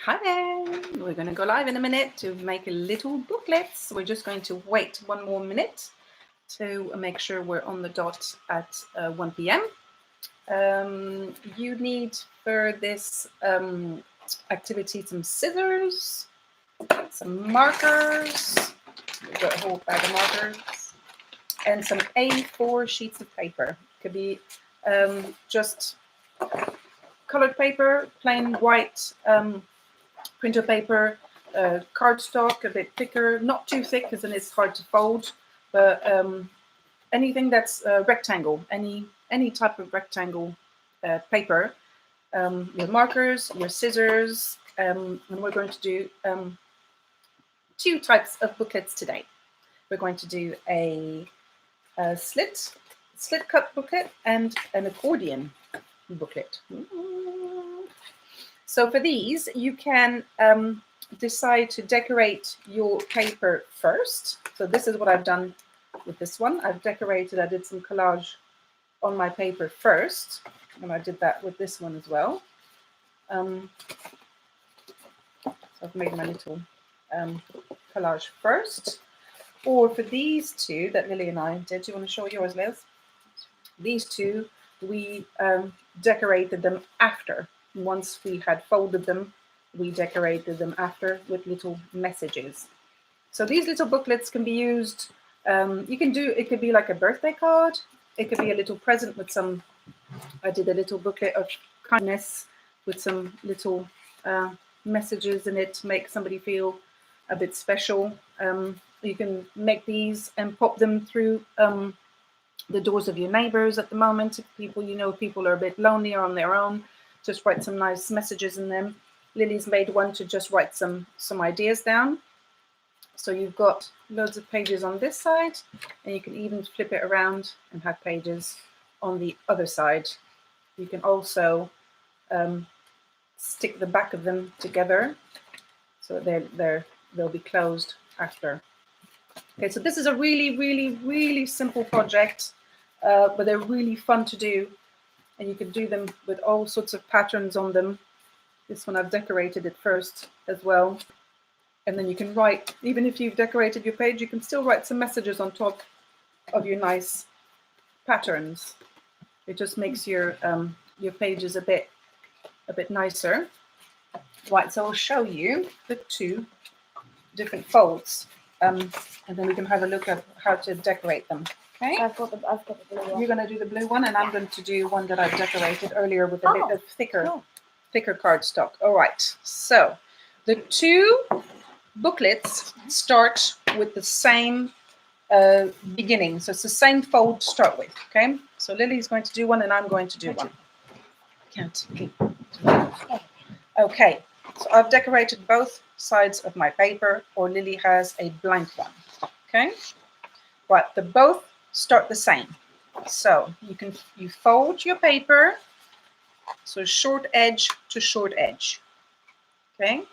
Hi there! We're going to go live in a minute to make a little booklets. We're just going to wait 1 more minute to make sure we're on the dot at 1 p.m. You need for this activity some scissors, some markers, we've got a whole bag of markers, and some A4 sheets of paper. Could be just colored paper, plain white printer paper, cardstock, a bit thicker, not too thick because then it's hard to fold, but anything that's rectangle, any type of rectangle paper, your markers, your scissors, and we're going to do 2 types of booklets today. We're going to do a slit cut booklet and an accordion booklet. So for these, you can decide to decorate your paper first. So this is what I've done with this one. I've decorated, I did some collage on my paper first, and I did that with this one as well. So I've made my little collage first. Or for these 2 that Lily and I did, do you want to show yours, Liz? These 2, we decorated them after. Once we had folded them, we decorated them after with little messages. So these little booklets can be used, it could be like a birthday card, it could be a little present with some, I did a little booklet of kindness with some little messages in it to make somebody feel a bit special. You can make these and pop them through the doors of your neighbors at the moment. If people are a bit lonely or on their own, just write some nice messages in them. Lily's made one to just write some ideas down. So you've got loads of pages on this side, and you can even flip it around and have pages on the other side. You can also stick the back of them together so they'll be closed after. Okay, so this is a really, really, really simple project, but they're really fun to do. And you can do them with all sorts of patterns on them. This one I've decorated it first as well. And then you can write, even if you've decorated your page, you can still write some messages on top of your nice patterns. It just makes your pages a bit nicer. Right, so I'll show you the 2 different folds, and then we can have a look at how to decorate them. Okay. I've got the blue one. You're going to do the blue one, and I'm going to do one that I've decorated earlier with a bit of thicker cardstock. All right. So the 2 booklets start with the same beginning. So it's the same fold to start with. Okay. So Lily's going to do one, and I'm going to do one. Can't. Okay. So I've decorated both sides of my paper, or Lily has a blank one. Okay. Right. They both start the same. So you fold your paper, so short edge to short edge. Okay.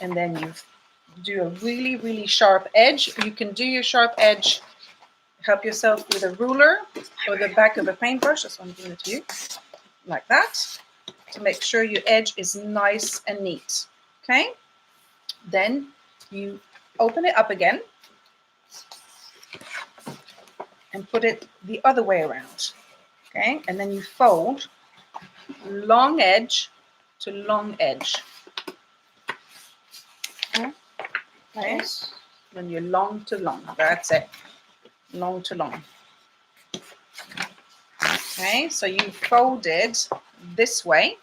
And then you do a really, really sharp edge. You can do your sharp edge, help yourself with a ruler or the back of a paintbrush. That's what I'm doing it to you. Like that, to make sure your edge is nice and neat. Okay. Then you open it up again and put it the other way around. Okay. And then you fold long edge to long edge. Okay. Then you're long to long. That's it. Long to long. Okay. So you folded this way.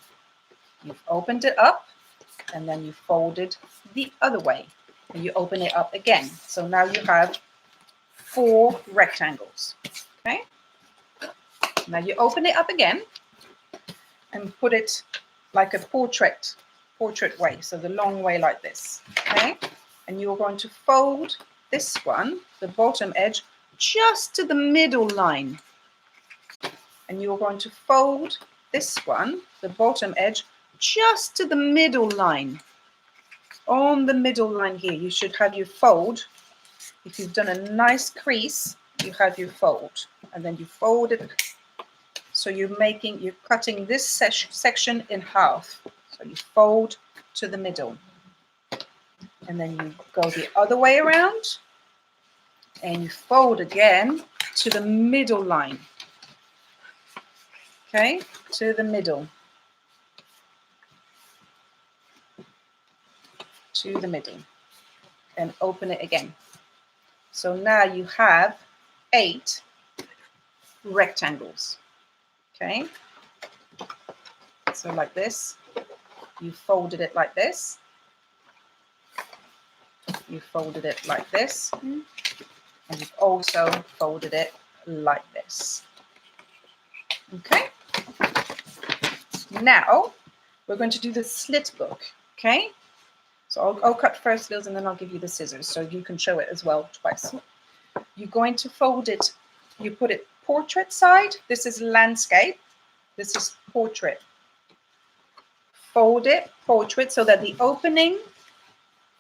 You've opened it up, and then you folded the other way. And you open it up again. So now you have 4 rectangles. Okay. Now you open it up again and put it like a portrait way. So the long way like this. Okay. And you're going to fold this one, the bottom edge, just to the middle line. And you're going to fold this one, the bottom edge, just to the middle line. On the middle line here, you should have your fold. If you've done a nice crease, you have your fold. And then you fold it. So you're cutting this section in half. So you fold to the middle. And then you go the other way around and you fold again to the middle line. Okay, to the middle. To the middle. And open it again. So now you have 8 rectangles. Okay, so like this, you folded it like this, you folded it like this, and you've also folded it like this. Okay, now we're going to do the slit book. Okay, so I'll cut first, Liz, and then I'll give you the scissors so you can show it as well twice. You're going to fold it, you put it portrait side, this is landscape, this is portrait. Fold it portrait so that the opening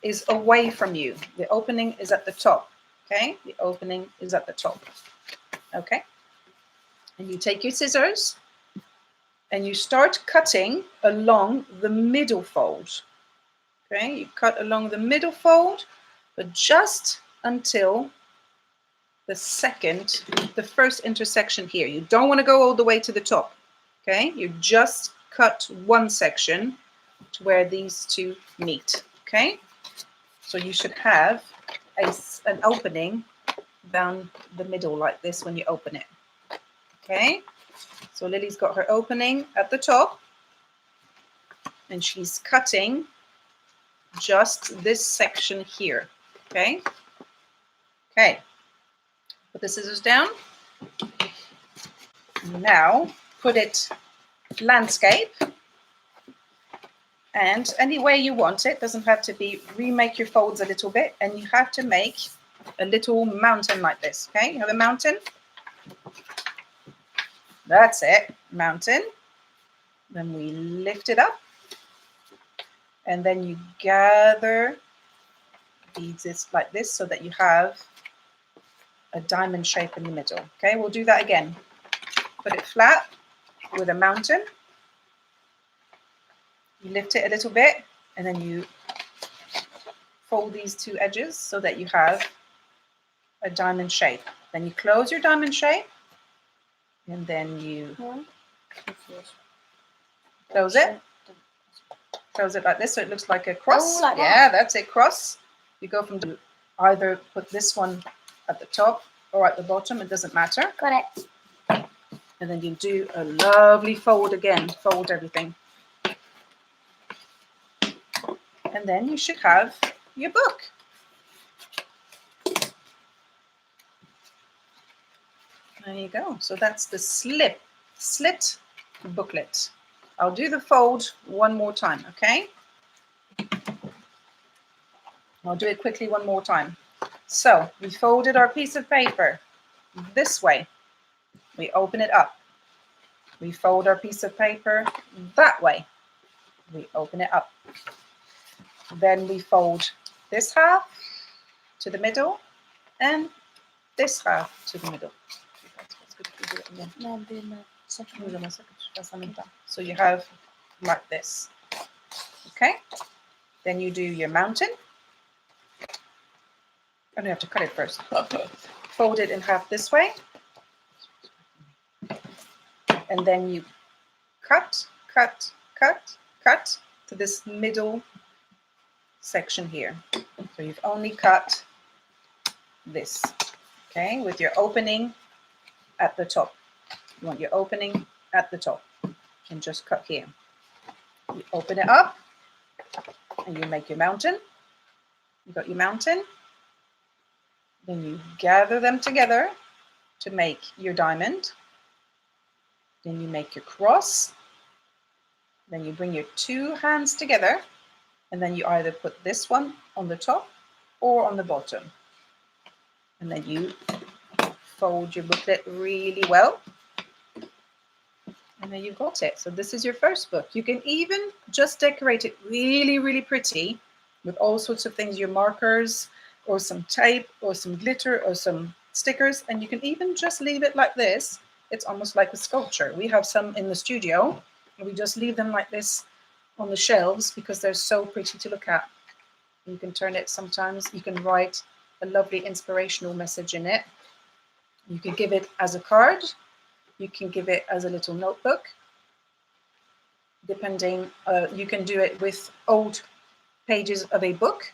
is away from you. The opening is at the top. Okay, the opening is at the top. Okay, and you take your scissors and you start cutting along the middle fold. Okay, you cut along the middle fold, but just until the first intersection here. You don't want to go all the way to the top. Okay, you just cut one section to where these two meet. Okay, so you should have an opening down the middle like this when you open it. Okay, so Lily's got her opening at the top and she's cutting just this section here. Okay, okay, put the scissors down. Now put it landscape, and any way you want it, doesn't have to be, remake your folds a little bit, and you have to make a little mountain like this. Okay, you have a mountain, that's it, mountain. Then we lift it up, and then you gather beads like this so that you have a diamond shape in the middle. Okay, we'll do that again. Put it flat with a mountain. You lift it a little bit, and then you fold these two edges so that you have a diamond shape. Then you close your diamond shape, and then you close it. Close it like this so it looks like a cross. Oh, like yeah, that's it, cross. You go from either put this one at the top or at the bottom, it doesn't matter. Got it. And then you do a lovely fold again, fold everything. And then you should have your book. There you go. So that's the slit booklet. I'll do the fold one more time, okay? I'll do it quickly one more time. So we folded our piece of paper this way. We open it up. We fold our piece of paper that way. We open it up. Then we fold this half to the middle and this half to the middle. So you have like this. Okay? Then you do your mountain. And you have to cut it first. Fold it in half this way. And then you cut, cut, cut, cut to this middle section here. So you've only cut this, okay, with your opening at the top. You want your opening at the top and just cut here. You open it up and you make your mountain. You got your mountain. Then you gather them together to make your diamond. Then you make your cross. Then you bring your two hands together, and then you either put this one on the top or on the bottom. And then you fold your booklet really well. And then you've got it. So this is your first book. You can even just decorate it really, really pretty with all sorts of things, your markers or some tape or some glitter or some stickers. And you can even just leave it like this. It's almost like a sculpture. We have some in the studio. And we just leave them like this on the shelves because they're so pretty to look at. You can turn it sometimes. You can write a lovely inspirational message in it. You can give it as a card. You can give it as a little notebook. Depending, you can do it with old pages of a book,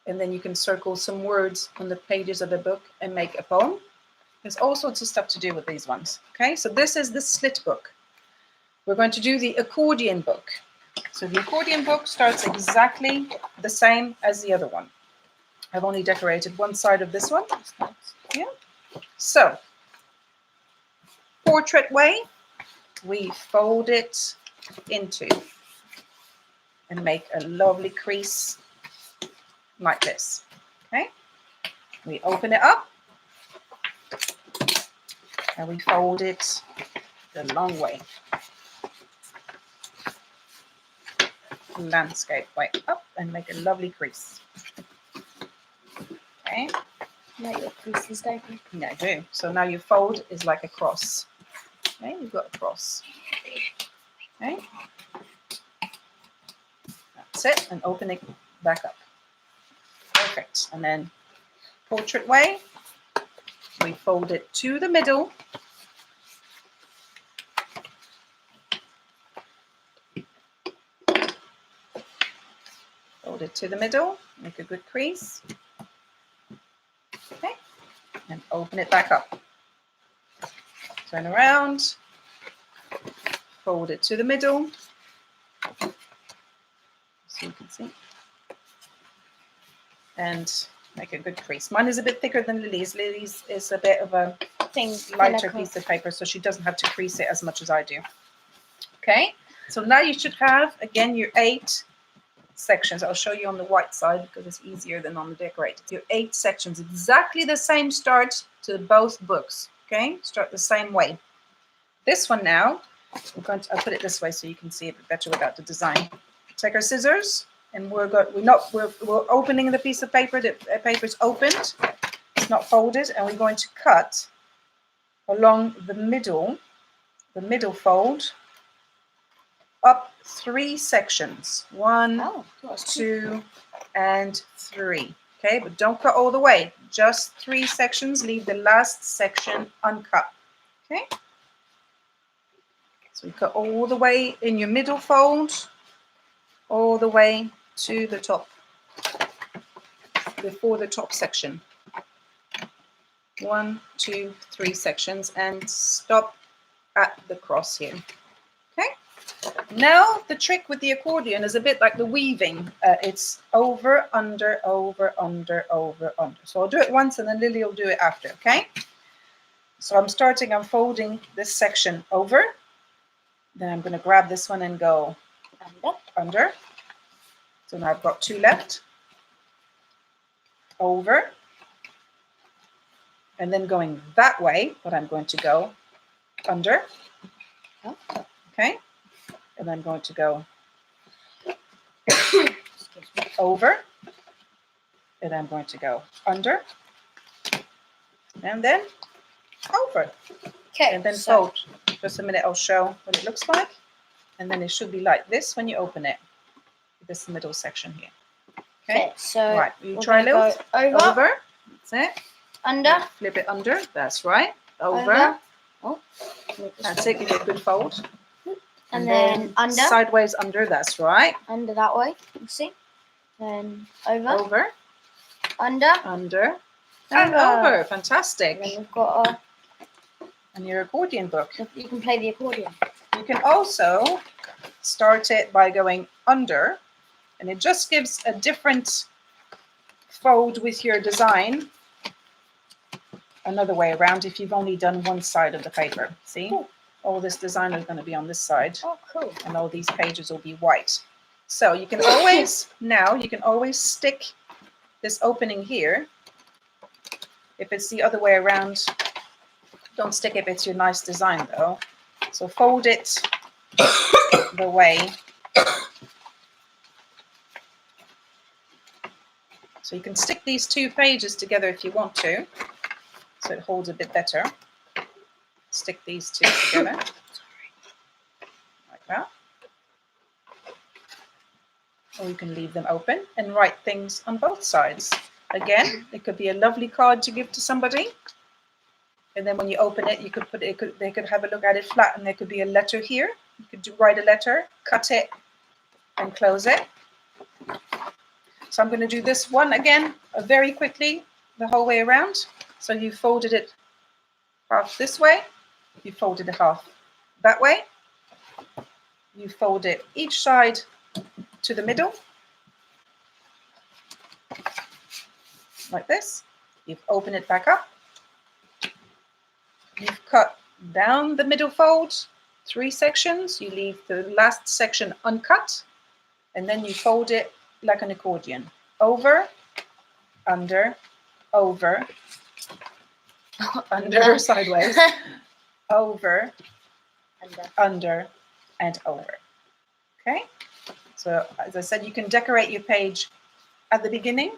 and then you can circle some words on the pages of the book and make a poem. There's all sorts of stuff to do with these ones. Okay, so this is the slit book. We're going to do the accordion book. So the accordion book starts exactly the same as the other one. I've only decorated one side of this one. Yeah. So, portrait way, we fold it into and make a lovely crease like this. Okay, we open it up and we fold it the long way, landscape way up, and make a lovely crease. Okay, Like your creases, don't you? yeah, I do. So now your fold is like a cross. Okay, you've got a cross. Okay, that's it, and open it back up. Perfect. And then portrait way, we fold it to the middle. Fold it to the middle, make a good crease. Okay, and open it back up. Turn around, fold it to the middle, so you can see, and make a good crease. Mine is a bit thicker than Lily's. Lily's is a bit of a lighter piece of paper, so she doesn't have to crease it as much as I do. Okay, so now you should have, again, your 8 sections. I'll show you on the white side because it's easier than on the decorated. Your 8 sections, exactly the same start to both books. Okay, start the same way. This one now, I'll put it this way so you can see it better without the design. Take our scissors, and we're opening the piece of paper. The paper is opened, it's not folded, and we're going to cut along the middle fold, up 3 sections. 1, 2, and 3. Okay, but don't cut all the way. Just 3 sections. Leave the last section uncut. Okay. So we cut all the way in your middle fold, all the way to the top, before the top section. 1, 2, 3 sections, and stop at the cross here. Okay. Now the trick with the accordion is a bit like the weaving. It's over, under, over, under, over, under. So I'll do it once and then Lily will do it after, okay? So I'm folding this section over. Then I'm going to grab this one and go under. So now I've got 2 left. Over. And then going that way, but I'm going to go under. Okay. And I'm going to go over, and I'm going to go under, and then over. Okay. And then fold. Just a minute, I'll show what it looks like. And then it should be like this when you open it. This middle section here. Okay, so right, you try a little. Over. That's it. Under. Flip it under. That's right. Over. Oh, that's it. Give it a good fold. And then under. Sideways under, that's right. Under that way, you see. Then over. Over. Under. Under. And over. Fantastic. And then we've got and your accordion book. You can play the accordion. You can also start it by going under, and it just gives a different fold with your design. Another way around if you've only done one side of the paper. See? Cool. All this design is going to be on this side. Oh, cool. And all these pages will be white. So you can always, you can always stick this opening here. If it's the other way around, don't stick it if it's your nice design though. So fold it the way. So you can stick these 2 pages together if you want to. So it holds a bit better. Stick these 2 together, like that. or you can leave them open and write things on both sides. Again, it could be a lovely card to give to somebody. And then when you open it, you could put it. They could have a look at it flat, and there could be a letter here. You could write a letter, cut it, and close it. So I'm going to do this one again very quickly, the whole way around. So you folded it half this way, you folded it half that way. You fold it each side to the middle, like this. You've opened it back up. You've cut down the middle fold, 3 sections. You leave the last section uncut, and then you fold it like an accordion. Over, under, over, under, sideways, over, under, and over. Okay? So as I said, you can decorate your page at the beginning.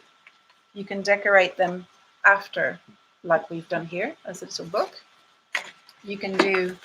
You can decorate them after, like we've done here as a little book. You can do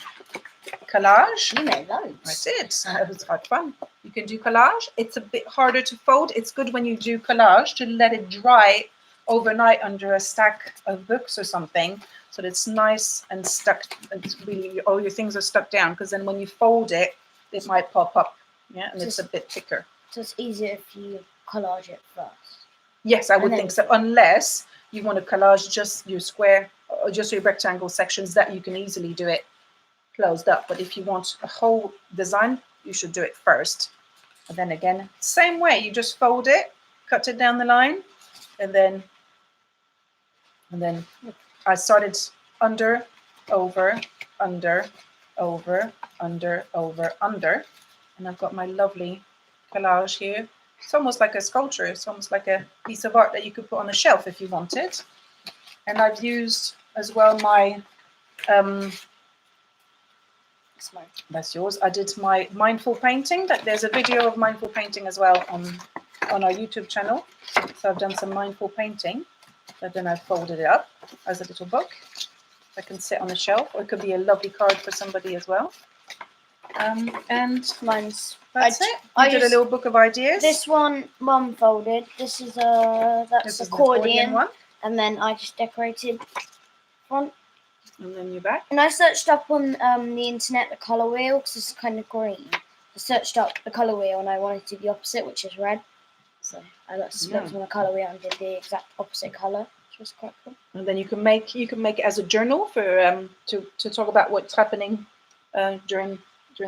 collage. You made loads. I did. It was quite fun. You can do collage. It's a bit harder to fold. It's good when you do collage to let it dry overnight under a stack of books or something, so that it's nice and stuck. It's really, all your things are stuck down, because then when you fold it, it might pop up. Yeah, and it's a bit thicker. So it's easier if you collage it first. Yes, I would think so, unless you want to collage just your square or just your rectangle sections, that you can easily do it closed up. But if you want a whole design, you should do it first. And then again, same way, you just fold it, cut it down the line, and then I started under, over, under, over, under, over, under, and I've got my lovely collage here. It's almost like a sculpture. It's almost like a piece of art that you could put on a shelf if you wanted. And I've used as well my that's yours. I did my mindful painting. There's a video of mindful painting as well on our YouTube channel. So I've done some mindful painting, but then I've folded it up as a little book that can sit on a shelf, or it could be a lovely card for somebody as well. And mine's that's it. I did a little book of ideas. This one, Mum folded. This is that's accordion one. And then I just decorated front. And then you're back. And I searched up on the internet the colour wheel, because it's kind of green. I searched up the colour wheel and I wanted to do the opposite, which is red. So I looked on the colour wheel and did the exact opposite colour, which was quite cool. And then you can make it as a journal for to talk about what's happening during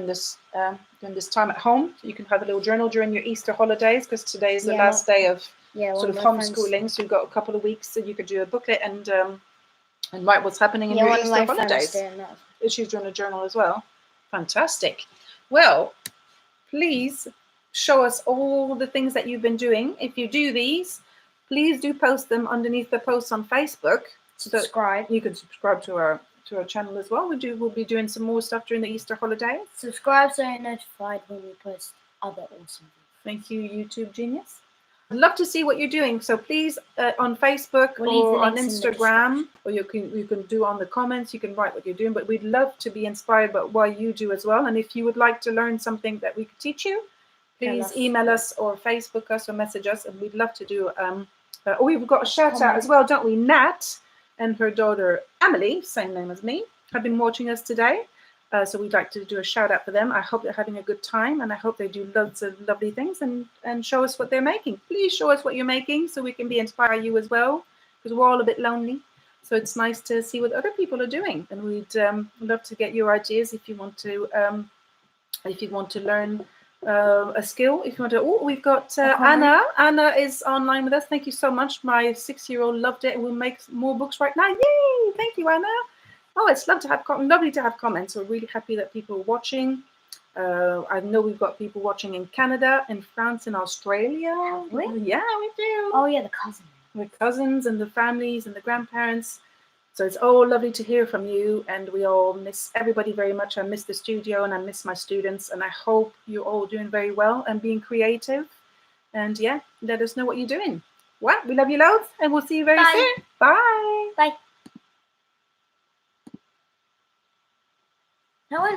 this time at home. So you can have a little journal during your Easter holidays, because today is the last day of sort of homeschooling. So you've got a couple of weeks, so you could do a booklet and write what's happening in your Easter holidays. She's doing a journal as well. Fantastic. Well, please show us all the things that you've been doing. If you do these, please do post them underneath the posts on Facebook. Subscribe. You can subscribe to our channel as well. We'll be doing some more stuff during the Easter holidays. Subscribe so you're notified when we post other awesome things. Thank you, YouTube genius. I'd love to see what you're doing. So please, on Facebook or on Instagram, or you can do on the comments. You can write what you're doing. But we'd love to be inspired by what you do as well. And if you would like to learn something that we could teach you, please email us or Facebook us or message us, and we'd love to do. We've got a shout out as well, don't we? Nat and her daughter Emily, same name as me, have been watching us today. So we'd like to do a shout out for them. I hope they're having a good time, and I hope they do loads of lovely things and show us what they're making. Please show us what you're making so we can inspire you as well, because we're all a bit lonely. So it's nice to see what other people are doing, and we'd love to get your ideas if you want to learn a skill. If you want to, we've got Anna. Anna is online with us. Thank you so much. My 6-year-old loved it, and we'll make more books right now. Yay! Thank you, Anna. Oh, it's lovely to have comments. We're really happy that people are watching. I know we've got people watching in Canada, in France, in Australia. Have we? Yeah, we do. Oh, yeah, the cousins. The cousins and the families and the grandparents. So it's all lovely to hear from you, and we all miss everybody very much. I miss the studio, and I miss my students, and I hope you're all doing very well and being creative. And yeah, let us know what you're doing. Well, we love you loads, and we'll see you very soon. Bye. Bye.